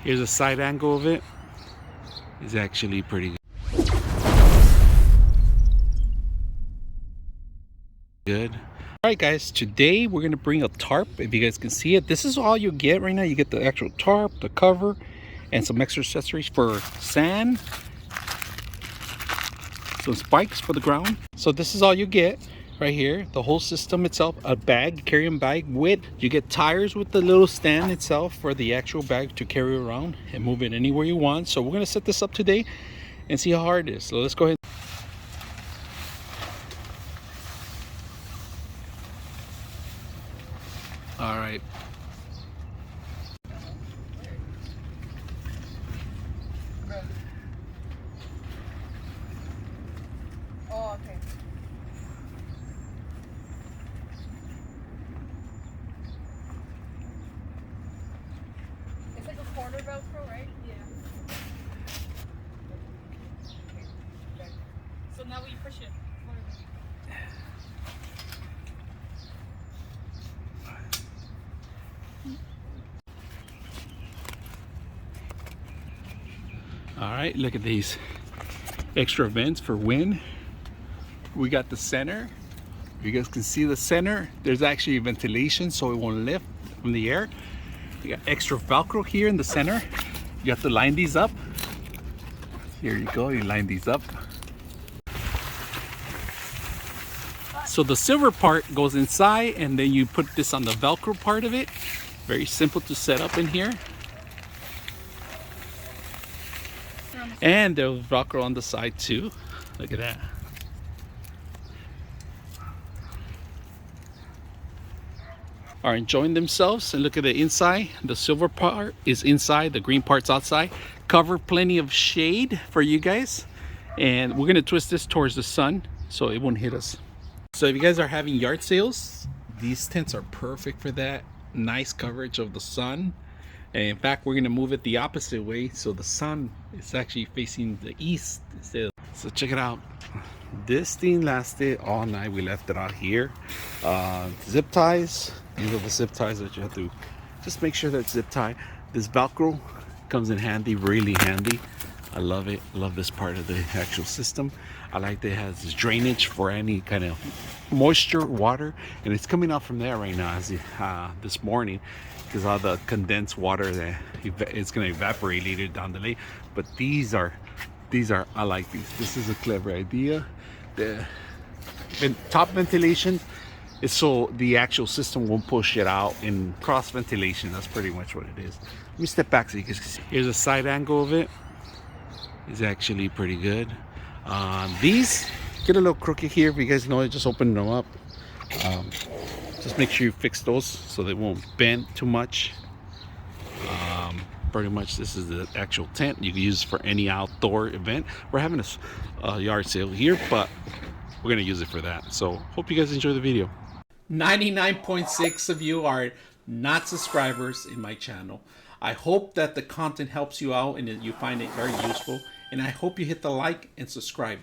Here's a side angle of it. It's actually pretty good. All right, guys, today we're gonna bring a tarp. If you guys can see it, this is all you get right now. You get the actual tarp, the cover, and some extra accessories for sand, some spikes for the ground. So this is all you get right here, the whole system itself. A bag, carrying bag with, you get tires with the little stand itself for the actual bag to carry around and move it anywhere you want. So we're gonna set this up today and see how hard it is. So let's go ahead. All right. Oh, okay. It's like a corner Velcro, right? Yeah. Okay. So now we push it. All right, look at these extra vents for wind. We got the center. You guys can see the center. There's actually ventilation so it won't lift from the air. We got extra Velcro here in the center. You have to line these up. Here you go, you line these up. So the silver part goes inside and then you put this on the Velcro part of it. Very simple to set up in here. And there's Velcro on the side too. Look at that. Are enjoying themselves, and look at the inside. The silver part is inside, the green part's outside. Cover plenty of shade for you guys. And we're gonna twist this towards the sun so it won't hit us. So if you guys are having yard sales, these tents are perfect for that. Nice coverage of the sun. And in fact, we're gonna move it the opposite way so the sun is actually facing the east instead. So check it out. This thing lasted all night. We left it out here. Zip ties. These are the zip ties that you have to just make sure that it's zip tie. This Velcro comes in handy, really handy. I love it. I love this part of the actual system. I like that it has this drainage for any kind of moisture, water, and it's coming out from there right now as this morning, because all the condensed water that it's going to evaporate later down the lane. But these are I like these. This is a clever idea. The top ventilation is so the actual system won't push it out. In cross ventilation, that's pretty much what it is. Let me step back so you can see. Here's a side angle of it. It's actually pretty good. These get a little crooked here. If you guys know it, just open them up. Just make sure you fix those so they won't bend too much. Pretty much this is the actual tent you can use for any outdoor event. We're having a yard sale here, but we're gonna use it for that. So hope you guys enjoy the video. 99.6 of you are not subscribers in my channel. I hope that the content helps you out and that you find it very useful, and I hope you hit the like and subscribe